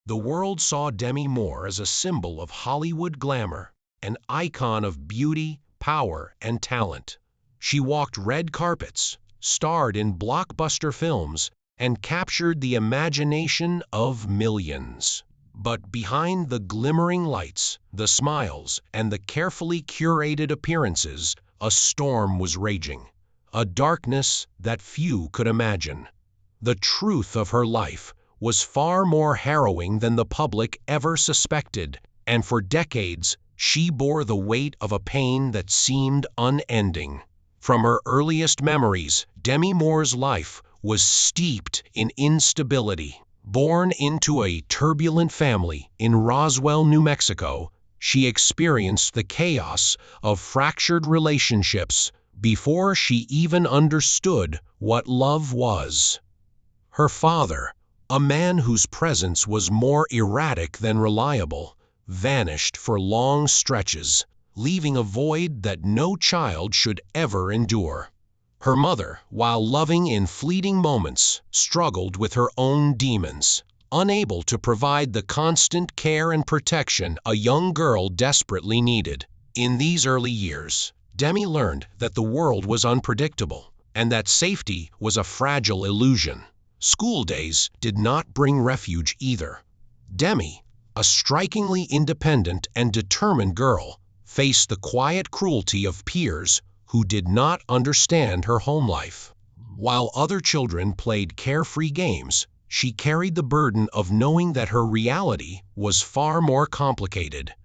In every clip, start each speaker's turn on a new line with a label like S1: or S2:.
S1: The world saw Demi Moore as a symbol of Hollywood glamour, an icon of beauty, power, and talent. She walked red carpets, starred in blockbuster films, and captured the imagination of millions. But behind the glimmering lights, the smiles, and the carefully curated appearances, a storm was raging, a darkness that few could imagine. The truth of her life was far more harrowing than the public ever suspected, and for decades she bore the weight of a pain that seemed unending. From her earliest memories, Demi Moore's life was steeped in instability. Born into a turbulent family in Roswell, New Mexico, she experienced the chaos of fractured relationships before she even understood what love was. Her father, a man whose presence was more erratic than reliable, vanished for long stretches, leaving a void that no child should ever endure. Her mother, while loving in fleeting moments, struggled with her own demons, unable to provide the constant care and protection a young girl desperately needed. In these early years, Demi learned that the world was unpredictable and that safety was a fragile illusion. School days did not bring refuge either. Demi, a strikingly independent and determined girl, faced the quiet cruelty of peers who did not understand her home life. While other children played carefree games, she carried the burden of knowing that her reality was far more complicated.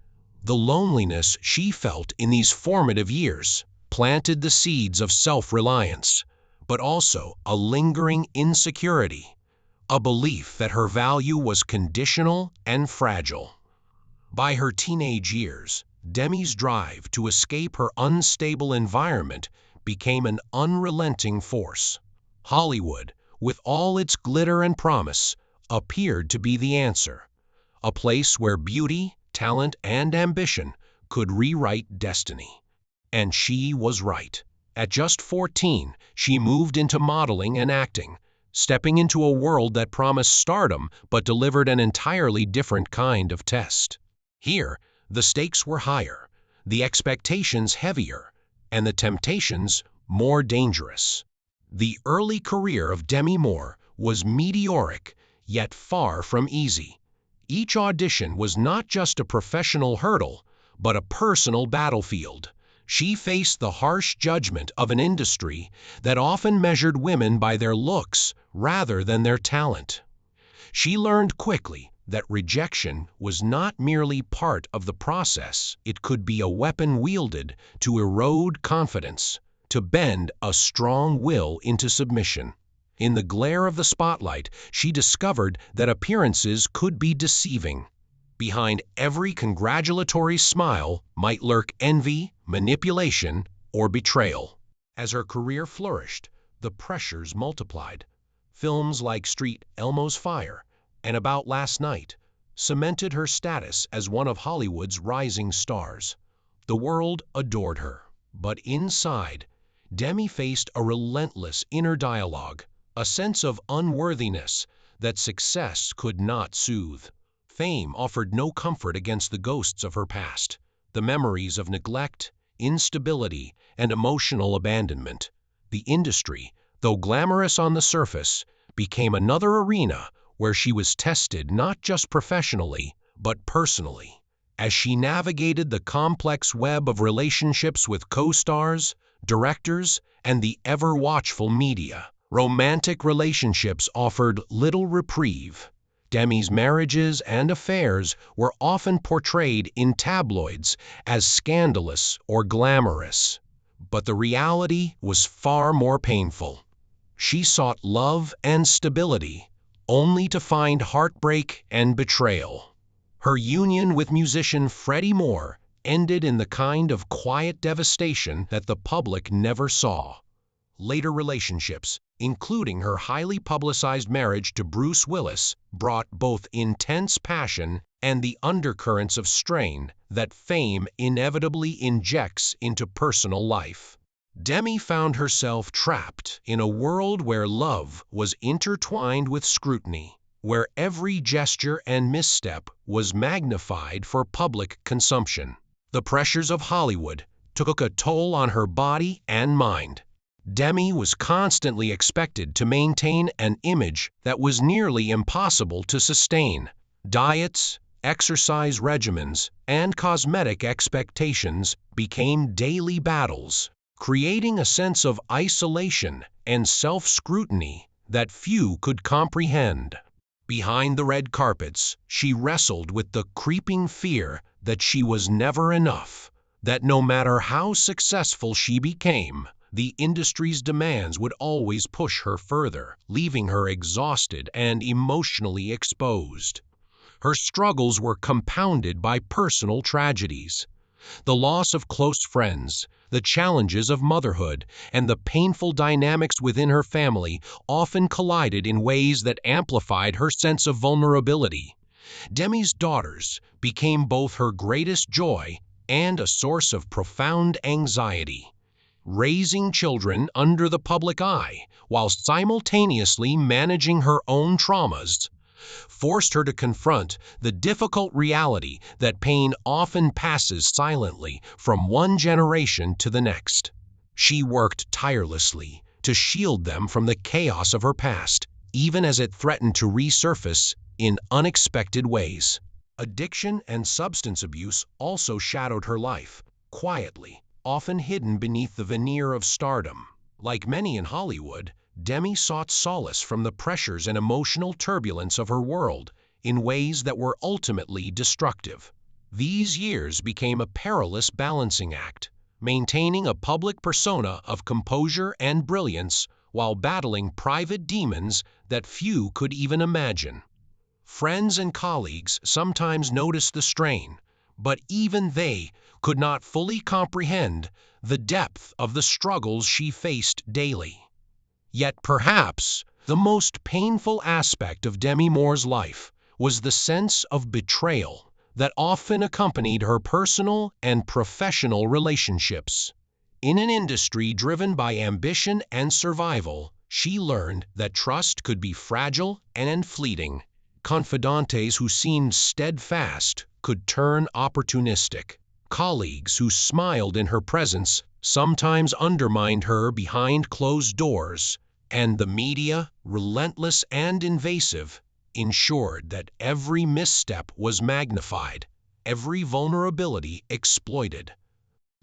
S1: The loneliness she felt in these formative years planted the seeds of self-reliance, but also a lingering insecurity, a belief that her value was conditional and fragile. By her teenage years, Demi's drive to escape her unstable environment became an unrelenting force. Hollywood, with all its glitter and promise, appeared to be the answer, a place where beauty, talent, and ambition could rewrite destiny. And she was right. At just 14, she moved into modeling and acting, stepping into a world that promised stardom but delivered an entirely different kind of test. Here, the stakes were higher, the expectations heavier, and the temptations more dangerous. The early career of Demi Moore was meteoric, yet far from easy. Each audition was not just a professional hurdle, but a personal battlefield. She faced the harsh judgment of an industry that often measured women by their looks rather than their talent. She learned quickly that rejection was not merely part of the process. It could be a weapon wielded to erode confidence, to bend a strong will into submission. In the glare of the spotlight, she discovered that appearances could be deceiving. Behind every congratulatory smile might lurk envy, manipulation, or betrayal. As her career flourished, the pressures multiplied. Films like Street Elmo's Fire and About Last Night cemented her status as one of Hollywood's rising stars. The world adored her, but inside, Demi faced a relentless inner dialogue, a sense of unworthiness that success could not soothe. Fame offered no comfort against the ghosts of her past, the memories of neglect, instability, and emotional abandonment. The industry, though glamorous on the surface, became another arena where she was tested not just professionally, but personally. As she navigated the complex web of relationships with co-stars, directors, and the ever-watchful media, romantic relationships offered little reprieve. Demi's marriages and affairs were often portrayed in tabloids as scandalous or glamorous, but the reality was far more painful. She sought love and stability, only to find heartbreak and betrayal. Her union with musician Demi Moore ended in the kind of quiet devastation that the public never saw. Later relationships, including her highly publicized marriage to Bruce Willis, brought both intense passion and the undercurrents of strain that fame inevitably injects into personal life. Demi found herself trapped in a world where love was intertwined with scrutiny, where every gesture and misstep was magnified for public consumption. The pressures of Hollywood took a toll on her body and mind. Demi was constantly expected to maintain an image that was nearly impossible to sustain. Diets, exercise regimens, and cosmetic expectations became daily battles, creating a sense of isolation and self-scrutiny that few could comprehend. Behind the red carpets, she wrestled with the creeping fear that she was never enough, that no matter how successful she became, the industry's demands would always push her further, leaving her exhausted and emotionally exposed. Her struggles were compounded by personal tragedies. The loss of close friends, the challenges of motherhood, and the painful dynamics within her family often collided in ways that amplified her sense of vulnerability. Demi's daughters became both her greatest joy and a source of profound anxiety. Raising children under the public eye, while simultaneously managing her own traumas, forced her to confront the difficult reality that pain often passes silently from one generation to the next. She worked tirelessly to shield them from the chaos of her past, even as it threatened to resurface in unexpected ways. Addiction and substance abuse also shadowed her life, quietly, often hidden beneath the veneer of stardom. Like many in Hollywood, Demi sought solace from the pressures and emotional turbulence of her world in ways that were ultimately destructive. These years became a perilous balancing act, maintaining a public persona of composure and brilliance while battling private demons that few could even imagine. Friends and colleagues sometimes noticed the strain, but even they could not fully comprehend the depth of the struggles she faced daily. Yet perhaps the most painful aspect of Demi Moore's life was the sense of betrayal that often accompanied her personal and professional relationships. In an industry driven by ambition and survival, she learned that trust could be fragile and fleeting. Confidantes who seemed steadfast could turn opportunistic. Colleagues who smiled in her presence sometimes undermined her behind closed doors, and the media, relentless and invasive, ensured that every misstep was magnified, every vulnerability exploited.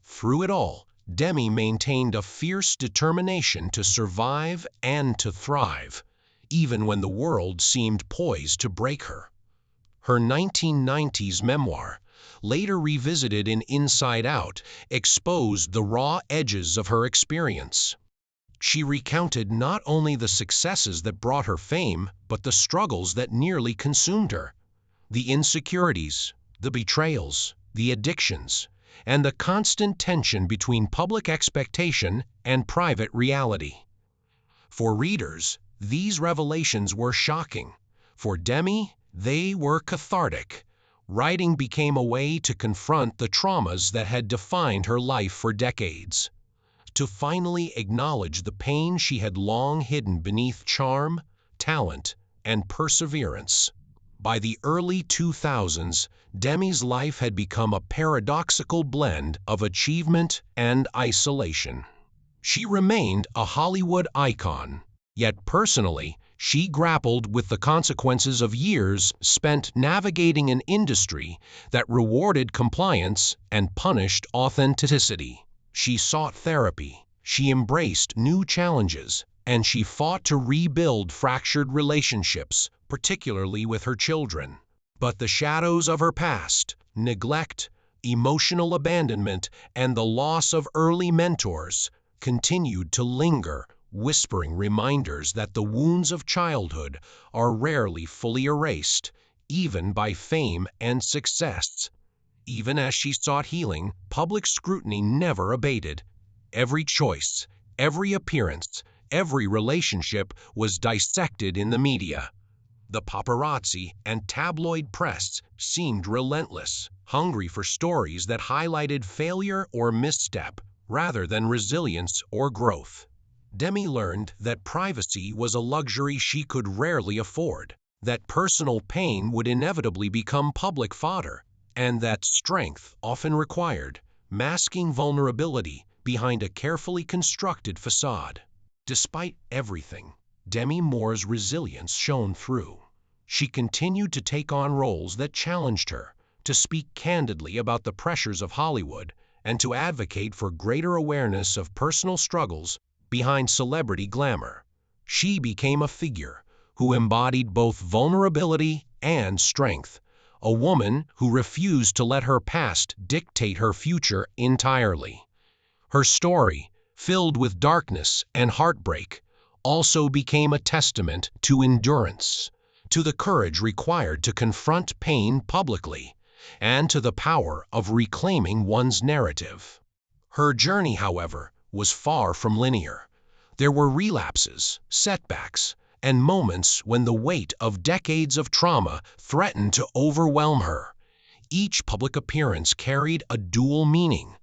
S1: Through it all, Demi maintained a fierce determination to survive and to thrive, even when the world seemed poised to break her. Her 1990s memoir, later revisited in Inside Out, exposed the raw edges of her experience. She recounted not only the successes that brought her fame, but the struggles that nearly consumed her. The insecurities, the betrayals, the addictions, and the constant tension between public expectation and private reality. For readers, these revelations were shocking. For Demi, they were cathartic. Writing became a way to confront the traumas that had defined her life for decades, to finally acknowledge the pain she had long hidden beneath charm, talent, and perseverance. By the early 2000s, Demi's life had become a paradoxical blend of achievement and isolation. She remained a Hollywood icon, yet personally, she grappled with the consequences of years spent navigating an industry that rewarded compliance and punished authenticity. She sought therapy, she embraced new challenges, and she fought to rebuild fractured relationships, particularly with her children. But the shadows of her past, neglect, emotional abandonment, and the loss of early mentors continued to linger, whispering reminders that the wounds of childhood are rarely fully erased, even by fame and success. Even as she sought healing, public scrutiny never abated. Every choice, every appearance, every relationship was dissected in the media. The paparazzi and tabloid press seemed relentless, hungry for stories that highlighted failure or misstep rather than resilience or growth. Demi learned that privacy was a luxury she could rarely afford, that personal pain would inevitably become public fodder, and that strength often required masking vulnerability behind a carefully constructed facade. Despite everything, Demi Moore's resilience shone through. She continued to take on roles that challenged her, to speak candidly about the pressures of Hollywood, and to advocate for greater awareness of personal struggles behind celebrity glamour. She became a figure who embodied both vulnerability and strength, a woman who refused to let her past dictate her future entirely. Her story, filled with darkness and heartbreak, also became a testament to endurance, to the courage required to confront pain publicly, and to the power of reclaiming one's narrative. Her journey, however, was far from linear. There were relapses, setbacks, and moments when the weight of decades of trauma threatened to overwhelm her. Each public appearance carried a dual meaning: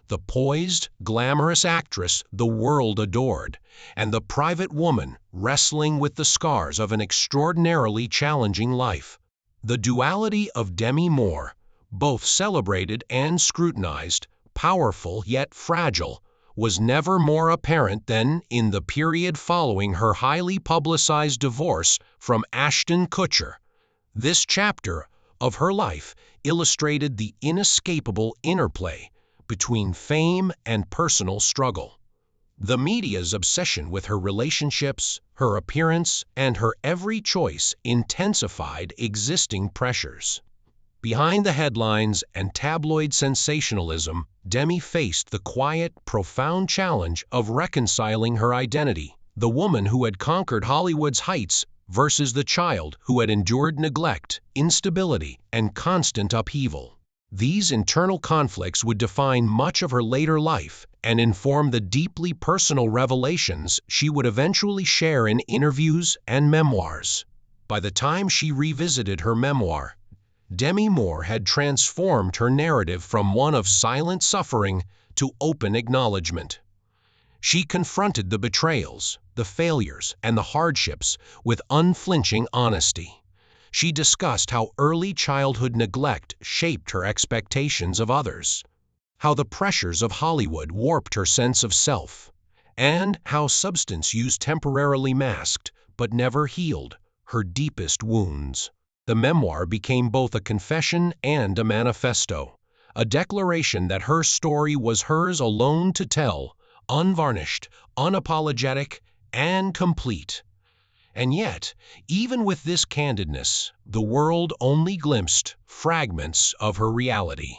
S1: the poised, glamorous actress the world adored, and the private woman wrestling with the scars of an extraordinarily challenging life. The duality of Demi Moore, both celebrated and scrutinized, powerful yet fragile, was never more apparent than in the period following her highly publicized divorce from Ashton Kutcher. This chapter of her life illustrated the inescapable interplay between fame and personal struggle. The media's obsession with her relationships, her appearance, and her every choice intensified existing pressures. Behind the headlines and tabloid sensationalism, Demi faced the quiet, profound challenge of reconciling her identity, the woman who had conquered Hollywood's heights versus the child who had endured neglect, instability, and constant upheaval. These internal conflicts would define much of her later life and inform the deeply personal revelations she would eventually share in interviews and memoirs. By the time she revisited her memoir, Demi Moore had transformed her narrative from one of silent suffering to open acknowledgement. She confronted the betrayals, the failures, and the hardships with unflinching honesty. She discussed how early childhood neglect shaped her expectations of others, how the pressures of Hollywood warped her sense of self, and how substance use temporarily masked, but never healed, her deepest wounds. The memoir became both a confession and a manifesto, a declaration that her story was hers alone to tell, unvarnished, unapologetic, and complete. And yet, even with this candidness, the world only glimpsed fragments of her reality.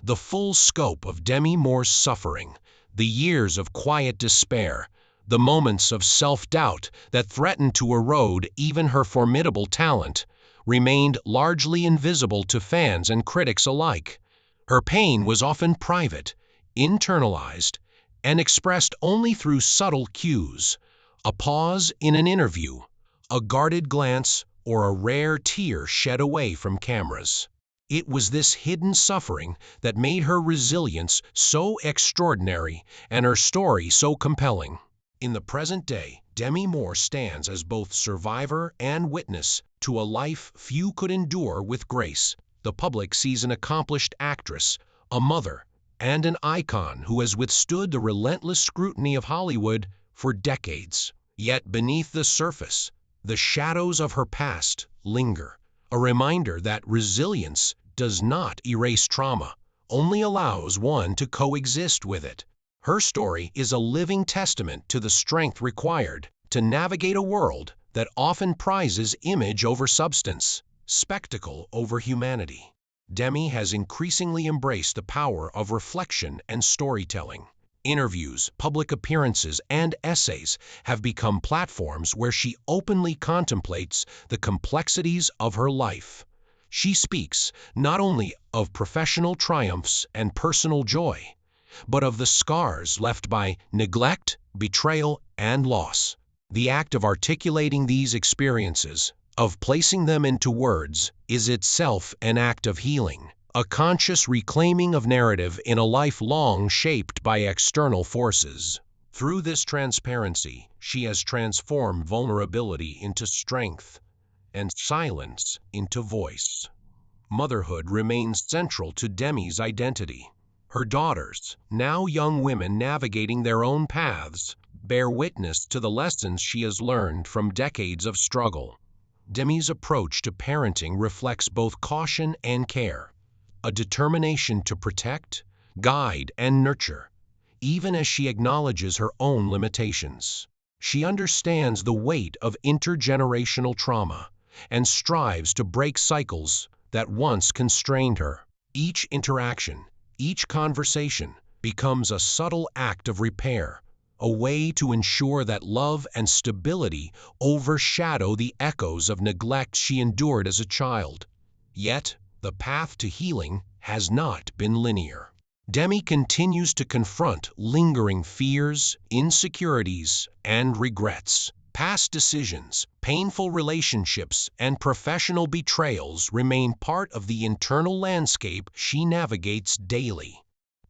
S1: The full scope of Demi Moore's suffering, the years of quiet despair, the moments of self-doubt that threatened to erode even her formidable talent, remained largely invisible to fans and critics alike. Her pain was often private, internalized, and expressed only through subtle cues: a pause in an interview, a guarded glance, or a rare tear shed away from cameras. It was this hidden suffering that made her resilience so extraordinary and her story so compelling. In the present day, Demi Moore stands as both survivor and witness to a life few could endure with grace. The public sees an accomplished actress, a mother, and an icon who has withstood the relentless scrutiny of Hollywood for decades. Yet beneath the surface, the shadows of her past linger, a reminder that resilience does not erase trauma, only allows one to coexist with it. Her story is a living testament to the strength required to navigate a world that often prizes image over substance, spectacle over humanity. Demi has increasingly embraced the power of reflection and storytelling. Interviews, public appearances, and essays have become platforms where she openly contemplates the complexities of her life. She speaks not only of professional triumphs and personal joy, but of the scars left by neglect, betrayal, and loss. The act of articulating these experiences, of placing them into words, is itself an act of healing, a conscious reclaiming of narrative in a life long shaped by external forces. Through this transparency, she has transformed vulnerability into strength, and silence into voice. Motherhood remains central to Demi's identity. Her daughters, now young women navigating their own paths, bear witness to the lessons she has learned from decades of struggle. Demi's approach to parenting reflects both caution and care, a determination to protect, guide, and nurture, even as she acknowledges her own limitations. She understands the weight of intergenerational trauma and strives to break cycles that once constrained her. Each interaction, each conversation becomes a subtle act of repair, a way to ensure that love and stability overshadow the echoes of neglect she endured as a child. Yet, the path to healing has not been linear. Demi continues to confront lingering fears, insecurities, and regrets. Past decisions, painful relationships, and professional betrayals remain part of the internal landscape she navigates daily.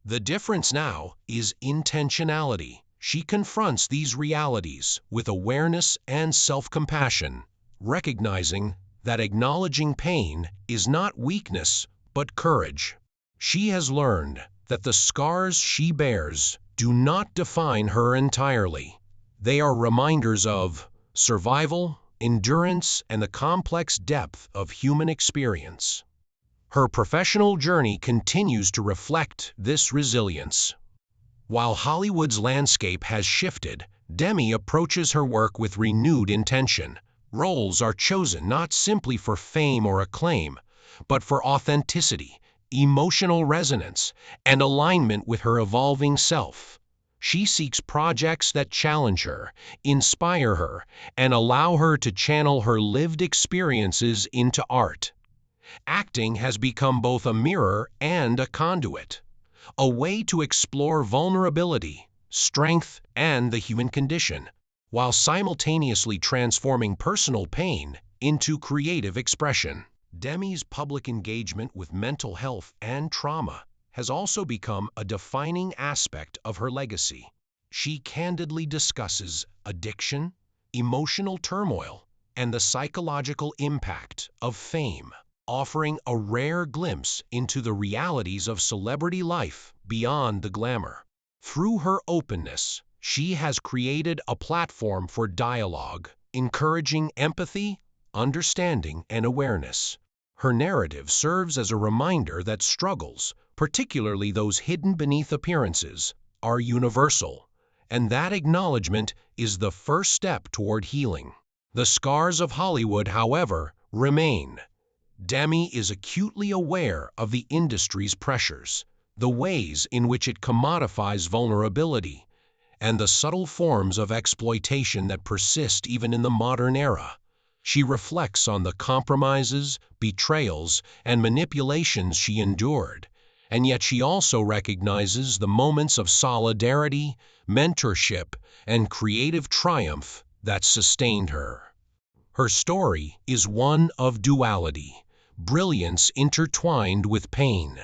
S1: The difference now is intentionality. She confronts these realities with awareness and self-compassion, recognizing that acknowledging pain is not weakness but courage. She has learned that the scars she bears do not define her entirely. They are reminders of survival, endurance, and the complex depth of human experience. Her professional journey continues to reflect this resilience. While Hollywood's landscape has shifted, Demi approaches her work with renewed intention. Roles are chosen not simply for fame or acclaim, but for authenticity, emotional resonance, and alignment with her evolving self. She seeks projects that challenge her, inspire her, and allow her to channel her lived experiences into art. Acting has become both a mirror and a conduit, a way to explore vulnerability, strength, and the human condition, while simultaneously transforming personal pain into creative expression. Demi's public engagement with mental health and trauma has also become a defining aspect of her legacy. She candidly discusses addiction, emotional turmoil, and the psychological impact of fame, offering a rare glimpse into the realities of celebrity life beyond the glamour. Through her openness, she has created a platform for dialogue, encouraging empathy, understanding, and awareness. Her narrative serves as a reminder that struggles, particularly those hidden beneath appearances, are universal, and that acknowledgement is the first step toward healing. The scars of Hollywood, however, remain. Demi is acutely aware of the industry's pressures, the ways in which it commodifies vulnerability, and the subtle forms of exploitation that persist even in the modern era. She reflects on the compromises, betrayals, and manipulations she endured, and yet she also recognizes the moments of solidarity, mentorship, and creative triumph that sustained her. Her story is one of duality, brilliance intertwined with pain,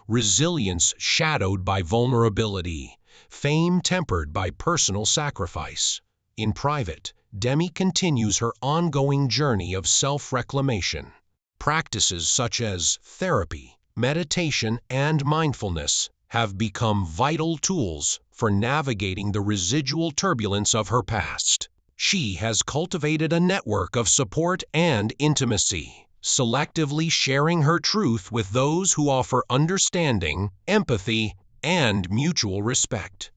S1: resilience shadowed by vulnerability, fame tempered by personal sacrifice. In private, Demi continues her ongoing journey of self-reclamation. Practices such as therapy, meditation, and mindfulness have become vital tools for navigating the residual turbulence of her past. She has cultivated a network of support and intimacy, selectively sharing her truth with those who offer understanding, empathy, and mutual respect.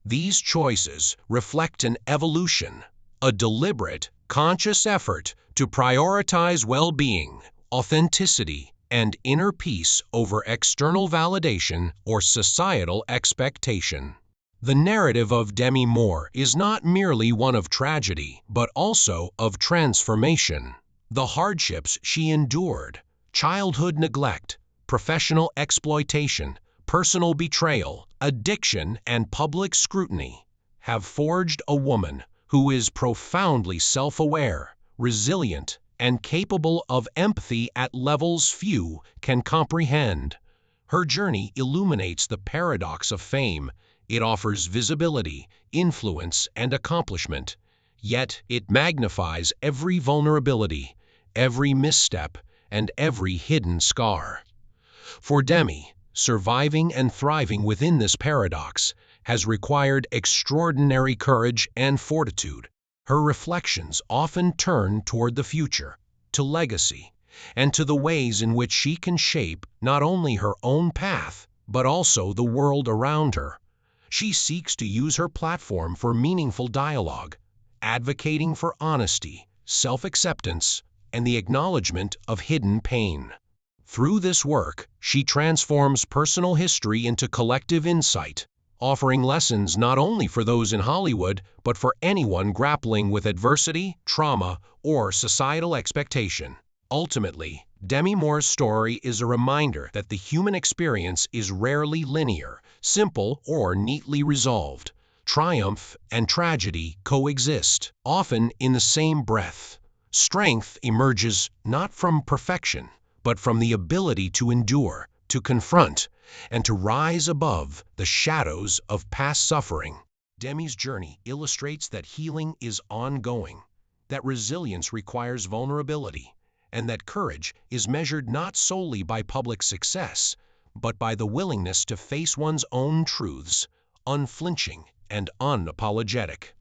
S1: These choices reflect an evolution, a deliberate, conscious effort to prioritize well-being, authenticity, and inner peace over external validation or societal expectation. The narrative of Demi Moore is not merely one of tragedy, but also of transformation. The hardships she endured, childhood neglect, professional exploitation, personal betrayal, addiction, and public scrutiny, have forged a woman who is profoundly self-aware, resilient, and capable of empathy at levels few can comprehend. Her journey illuminates the paradox of fame. It offers visibility, influence, and accomplishment, yet it magnifies every vulnerability, every misstep, and every hidden scar. For Demi, surviving and thriving within this paradox has required extraordinary courage and fortitude. Her reflections often turn toward the future, to legacy, and to the ways in which she can shape not only her own path, but also the world around her. She seeks to use her platform for meaningful dialogue, advocating for honesty, self-acceptance, and the acknowledgement of hidden pain. Through this work, she transforms personal history into collective insight, offering lessons not only for those in Hollywood, but for anyone grappling with adversity, trauma, or societal expectation. Ultimately, Demi Moore's story is a reminder that the human experience is rarely linear, simple, or neatly resolved. Triumph and tragedy coexist, often in the same breath. Strength emerges not from perfection, but from the ability to endure, to confront, and to rise above the shadows of past suffering. Demi's journey illustrates that healing is ongoing, that resilience requires vulnerability, and that courage is measured not solely by public success, but by the willingness to face one's own truths, unflinching and unapologetic.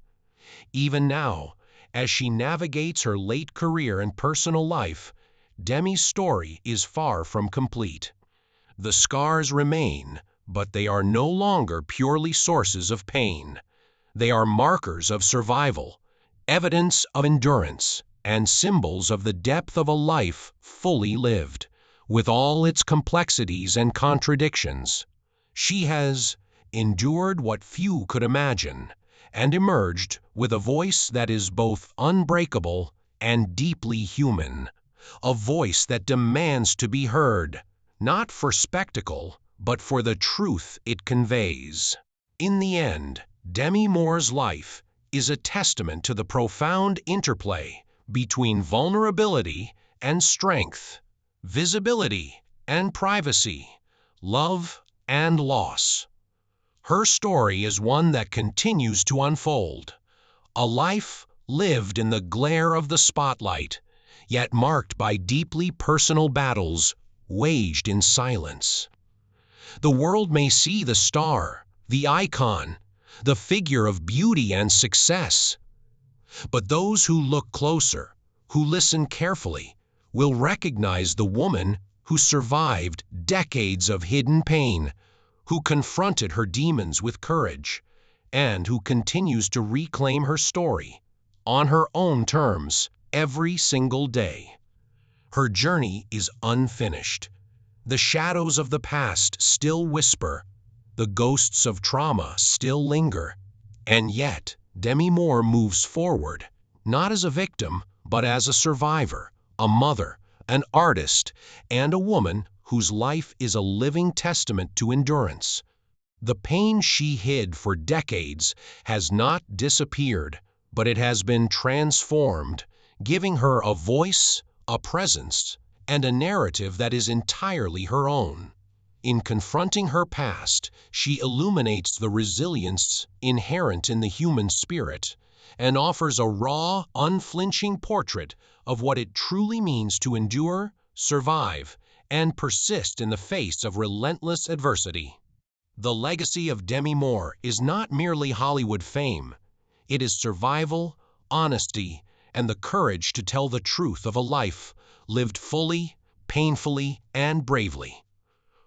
S1: Even now, as she navigates her late career and personal life, Demi's story is far from complete. The scars remain, but they are no longer purely sources of pain. They are markers of survival, evidence of endurance, and symbols of the depth of a life fully lived, with all its complexities and contradictions. She has endured what few could imagine, and emerged with a voice that is both unbreakable and deeply human, a voice that demands to be heard, not for spectacle, but for the truth it conveys. In the end, Demi Moore's life is a testament to the profound interplay between vulnerability and strength, visibility and privacy, love and loss. Her story is one that continues to unfold, a life lived in the glare of the spotlight, yet marked by deeply personal battles waged in silence. The world may see the star, the icon, the figure of beauty and success, but those who look closer, who listen carefully, will recognize the woman who survived decades of hidden pain, who confronted her demons with courage, and who continues to reclaim her story on her own terms every single day. Her journey is unfinished. The shadows of the past still whisper, the ghosts of trauma still linger, and yet Demi Moore moves forward, not as a victim, but as a survivor, a mother, an artist, and a woman whose life is a living testament to endurance. The pain she hid for decades has not disappeared, but it has been transformed, giving her a voice, a presence, and a narrative that is entirely her own. In confronting her past, she illuminates the resilience inherent in the human spirit and offers a raw, unflinching portrait of what it truly means to endure, survive, and persist in the face of relentless adversity. The legacy of Demi Moore is not merely Hollywood fame. It is survival, honesty, and the courage to tell the truth of a life lived fully, painfully, and bravely.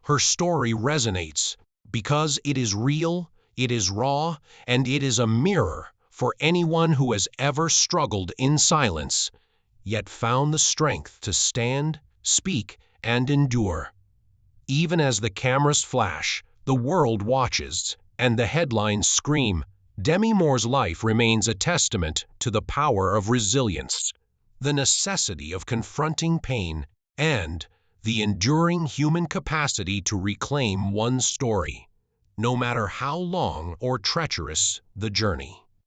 S1: Her story resonates because it is real, it is raw, and it is a mirror for anyone who has ever struggled in silence, yet found the strength to stand, speak, and endure. Even as the cameras flash, the world watches, and the headlines scream, Demi Moore's life remains a testament to the power of resilience, the necessity of confronting pain, and the enduring human capacity to reclaim one's story, no matter how long or treacherous the journey.